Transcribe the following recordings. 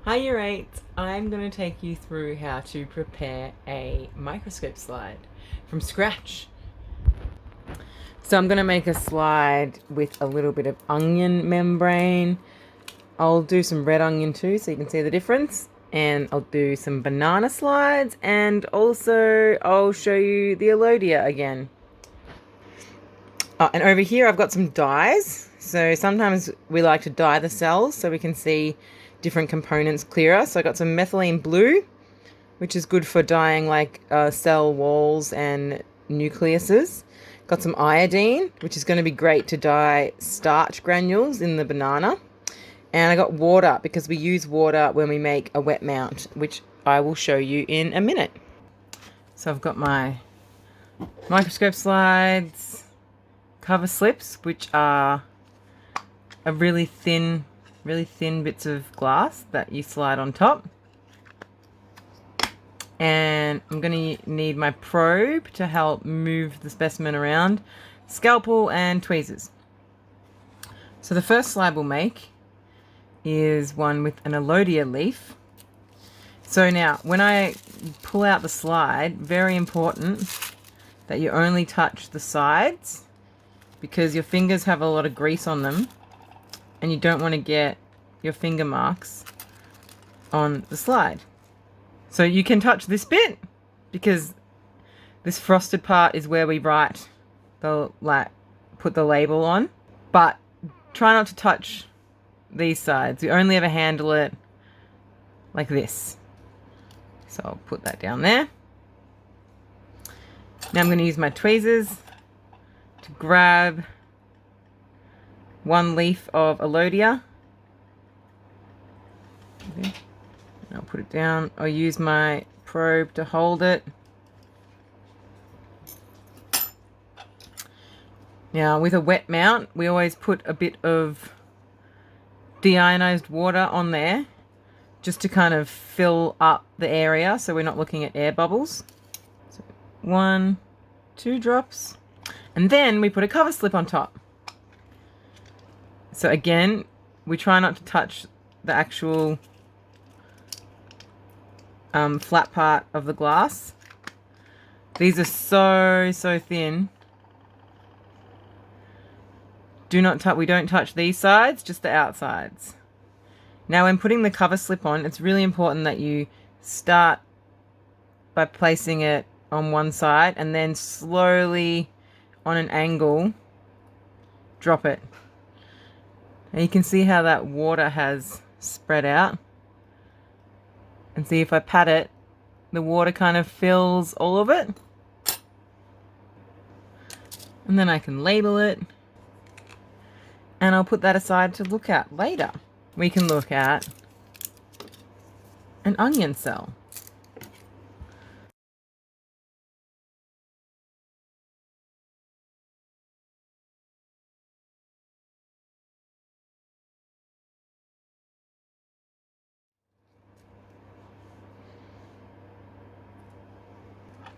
Hi Year 8, I'm going to take you through how to prepare a microscope slide from scratch. So I'm going to make a slide with a little bit of onion membrane. I'll do some red onion too so you can see the difference. And I'll do some banana slides, and also I'll show you the elodea again. And over here I've got some dyes. So sometimes we like to dye the cells so we can see different components clearer. So I got some methylene blue, which is good for dyeing like cell walls and nucleuses. Got some iodine, which is going to be great to dye starch granules in the banana. And I got water because we use water when we make a wet mount, which I will show you in a minute. So I've got my microscope slides, cover slips, which are a really thin bits of glass that you slide on top. And I'm going to need my probe to help move the specimen around, scalpel and tweezers. So the first slide we'll make is one with an elodea leaf. So now when I pull out the slide, very important that you only touch the sides because your fingers have a lot of grease on them and you don't want to get your finger marks on the slide. So you can touch this bit because this frosted part is where we write put the label on, but try not to touch these sides. We only ever handle it like this. So I'll put that down there. Now I'm going to use my tweezers to grab one leaf of elodea. Okay. And I'll put it down. I'll use my probe to hold it. Now with a wet mount, we always put a bit of deionized water on there just to kind of fill up the area so we're not looking at air bubbles. So 1, 2 drops. And then we put a cover slip on top. So again, we try not to touch the actual flat part of the glass. These are so thin. We don't touch these sides, just the outsides. Now when putting the cover slip on, it's really important that you start by placing it on one side and then slowly on an angle drop it. And you can see how that water has spread out. And see if I pat it, the water kind of fills all of it. And then I can label it. And I'll put that aside to look at later. We can look at an onion cell.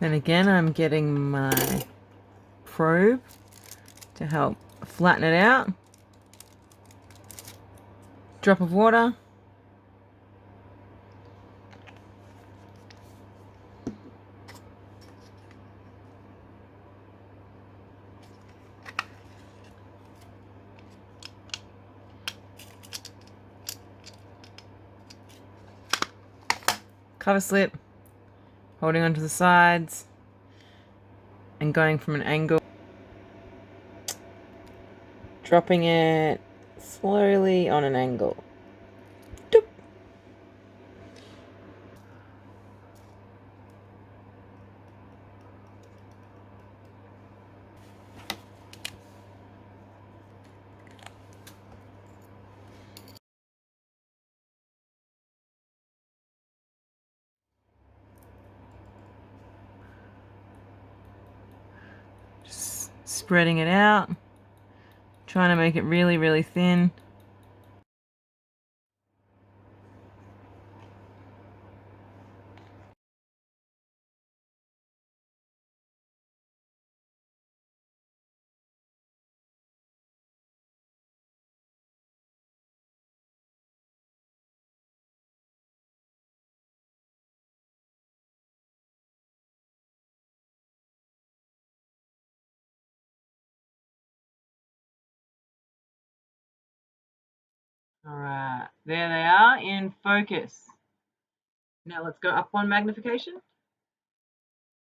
Then again, I'm getting my probe to help flatten it out. Drop of water. Cover slip. Holding onto the sides. And going from an angle. Dropping it slowly on an angle. Doop. Just spreading it out. Trying to make it really thin. All right, there they are in focus. Now let's go up one magnification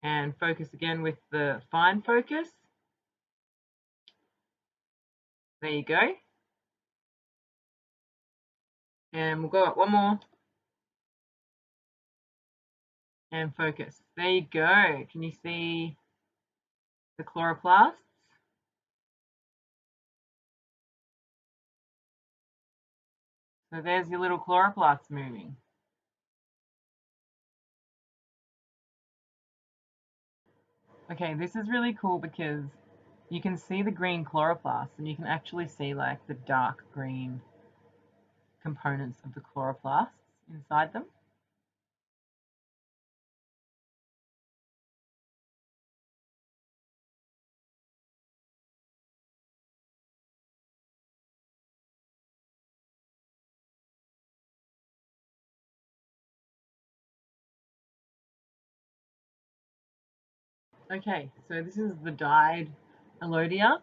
and focus again with the fine focus. There you go. And we'll go up one more and focus. There you go. Can you see the chloroplasts? So there's your little chloroplasts moving. Okay, this is really cool because you can see the green chloroplasts and you can actually see like the dark green components of the chloroplasts inside them. Okay, so this is the dyed elodea,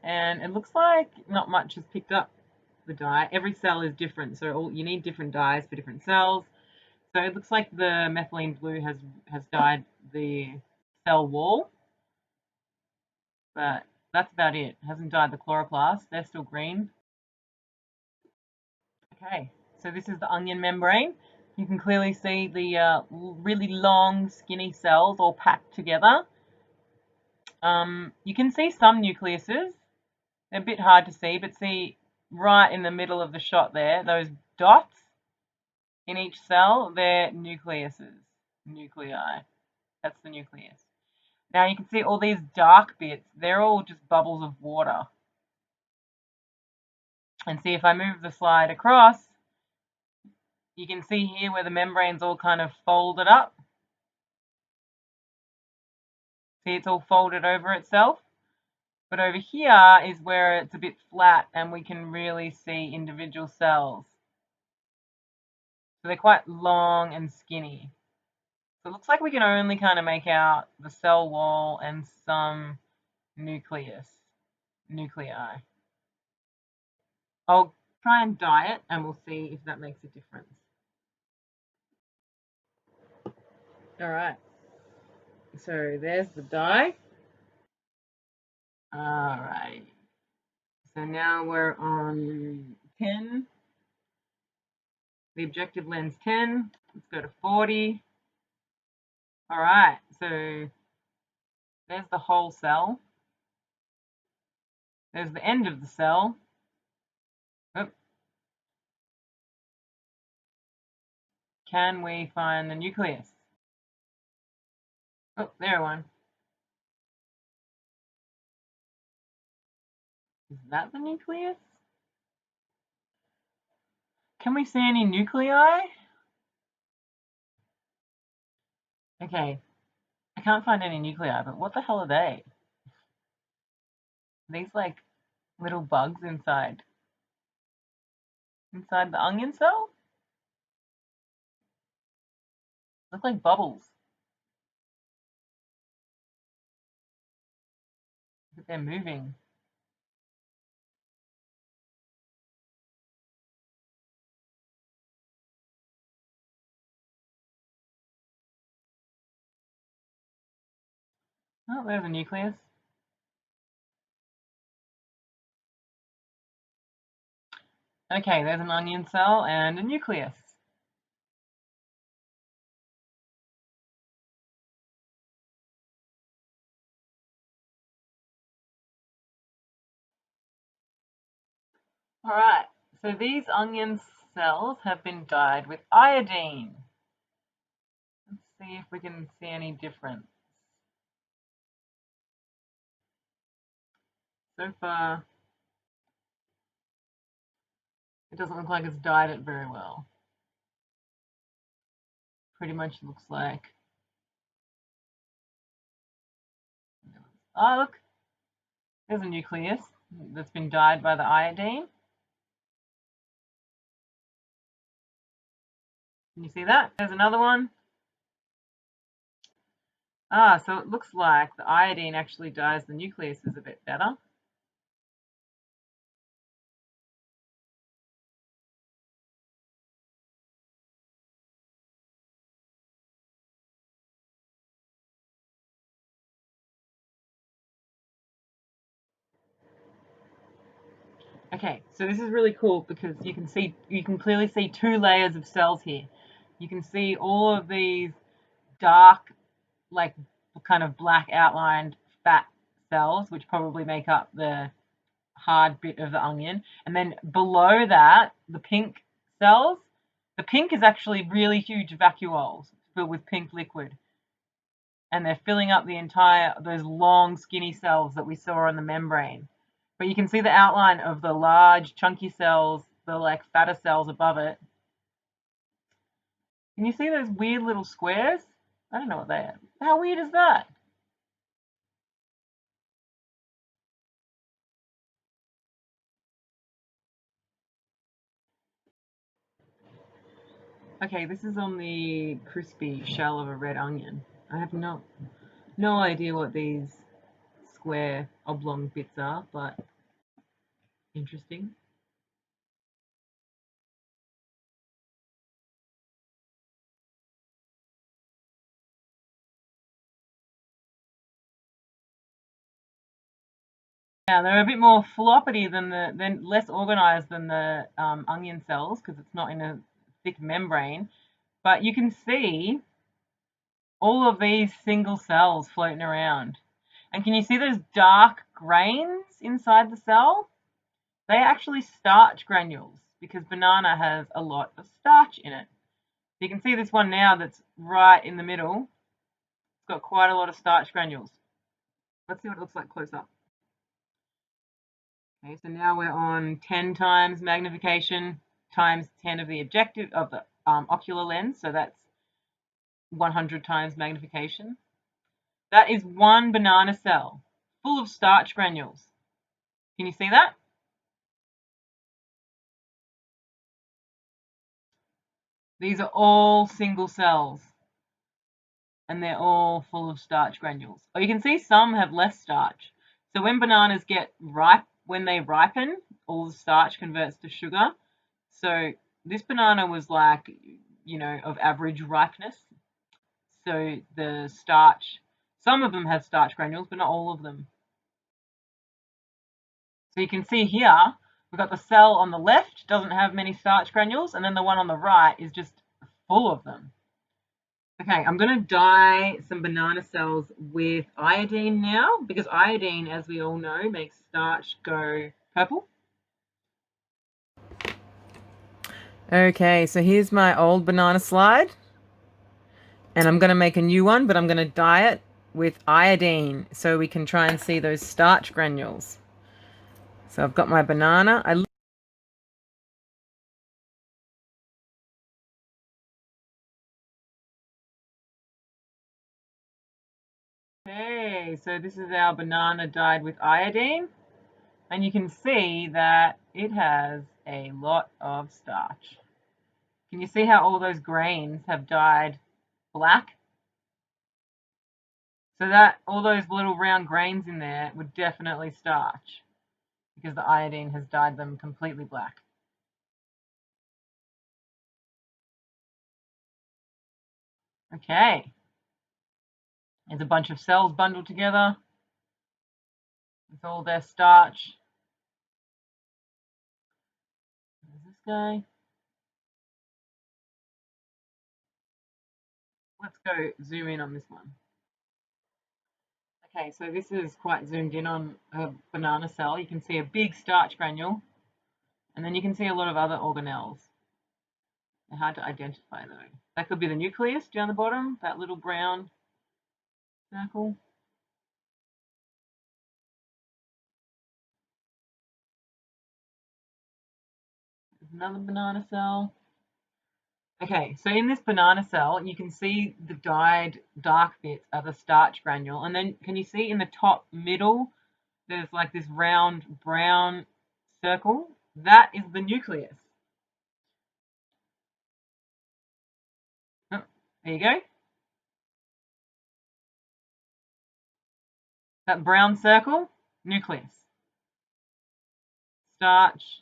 and it looks like not much has picked up the dye. Every cell is different, so you need different dyes for different cells. So it looks like the methylene blue has dyed the cell wall, but that's about it. It hasn't dyed the chloroplasts. They're still green. Okay, so this is the onion membrane. You can clearly see the really long, skinny cells all packed together. You can see some nucleuses. They're a bit hard to see, but see right in the middle of the shot there, those dots in each cell, they're nucleuses, nuclei. That's the nucleus. Now you can see all these dark bits, they're all just bubbles of water. And see, if I move the slide across, you can see here where the membrane's all kind of folded up. See, it's all folded over itself. But over here is where it's a bit flat and we can really see individual cells. So they're quite long and skinny. So it looks like we can only kind of make out the cell wall and some nuclei. I'll try and dye it and we'll see if that makes a difference. All right. So there's the dye. All right. So now we're on 10. The objective lens 10. Let's go to 40. All right. So there's the whole cell. There's the end of the cell. Oh. Can we find the nucleus? Oh, there one. Is that the nucleus? Can we see any nuclei? Okay, I can't find any nuclei, but what the hell are they? These like little bugs inside the onion cell? Look like bubbles. But they're moving. Oh, there's a nucleus. Okay, there's an onion cell and a nucleus. All right, so these onion cells have been dyed with iodine. Let's see if we can see any difference. So far, it doesn't look like it's dyed it very well. Pretty much looks like, oh look, there's a nucleus that's been dyed by the iodine. Can you see that? There's another one. Ah, so it looks like the iodine actually dyes the nucleuses a bit better. Okay, so this is really cool because you can clearly see two layers of cells here. You can see all of these dark, like kind of black outlined fat cells, which probably make up the hard bit of the onion. And then below that, the pink cells. The pink is actually really huge vacuoles filled with pink liquid. And they're filling up those long skinny cells that we saw on the membrane. But you can see the outline of the large chunky cells, the like fatter cells above it. Can you see those weird little squares? I don't know what they are. How weird is that? Okay, this is on the crispy shell of a red onion. I have no idea what these square oblong bits are, but interesting. Yeah, they're a bit more floppity than less organized than the onion cells because it's not in a thick membrane. But you can see all of these single cells floating around. And can you see those dark grains inside the cell? They are actually starch granules because banana has a lot of starch in it. So you can see this one now that's right in the middle. It's got quite a lot of starch granules. Let's see what it looks like close up. Okay, so now we're on 10 times magnification times 10 of the objective of the ocular lens. So that's 100 times magnification. That is one banana cell full of starch granules. Can you see that? These are all single cells and they're all full of starch granules. Or you can see some have less starch. So when bananas get ripe, when they ripen, all the starch converts to sugar. So this banana was like, of average ripeness. So the starch, some of them have starch granules, but not all of them. So you can see here, we've got the cell on the left doesn't have many starch granules, and then the one on the right is just full of them. Okay, I'm going to dye some banana cells with iodine now, because iodine, as we all know, makes starch go purple. Okay, so here's my old banana slide. And I'm going to make a new one, but I'm going to dye it with iodine so we can try and see those starch granules. So I've got my banana. Okay, so this is our banana dyed with iodine. And you can see that it has a lot of starch. Can you see how all those grains have dyed black? So that all those little round grains in there would definitely starch because the iodine has dyed them completely black. Okay. There's a bunch of cells bundled together with all their starch. There's this guy. Let's go zoom in on this one. Okay, so this is quite zoomed in on a banana cell. You can see a big starch granule, and then you can see a lot of other organelles. They're hard to identify though. That could be the nucleus down the bottom, that little brown circle. There's another banana cell. Okay, so in this banana cell, you can see the dyed dark bits are the starch granule. And then can you see in the top middle, there's like this round brown circle? That is the nucleus. Oh, there you go. That brown circle, nucleus. Starch.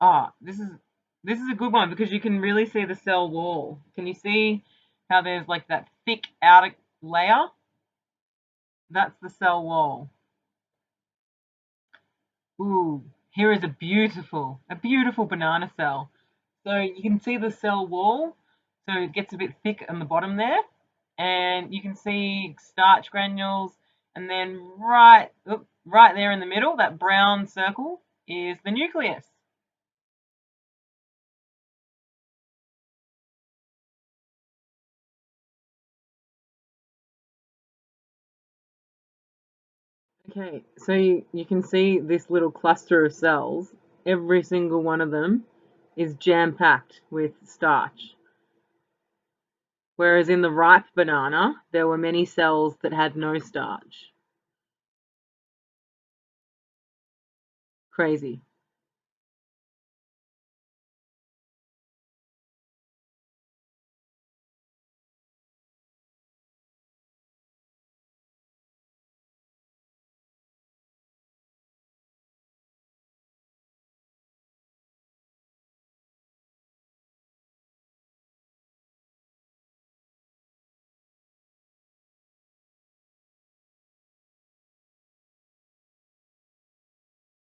Oh, this is a good one because you can really see the cell wall. Can you see how there's like that thick outer layer? That's the cell wall. Ooh, Here is a beautiful banana cell. So you can see the cell wall, so it gets a bit thick on the bottom there, and you can see starch granules, and then right there in the middle, that brown circle is the nucleus. Okay, so you can see this little cluster of cells. Every single one of them is jam-packed with starch. Whereas in the ripe banana, there were many cells that had no starch. Crazy.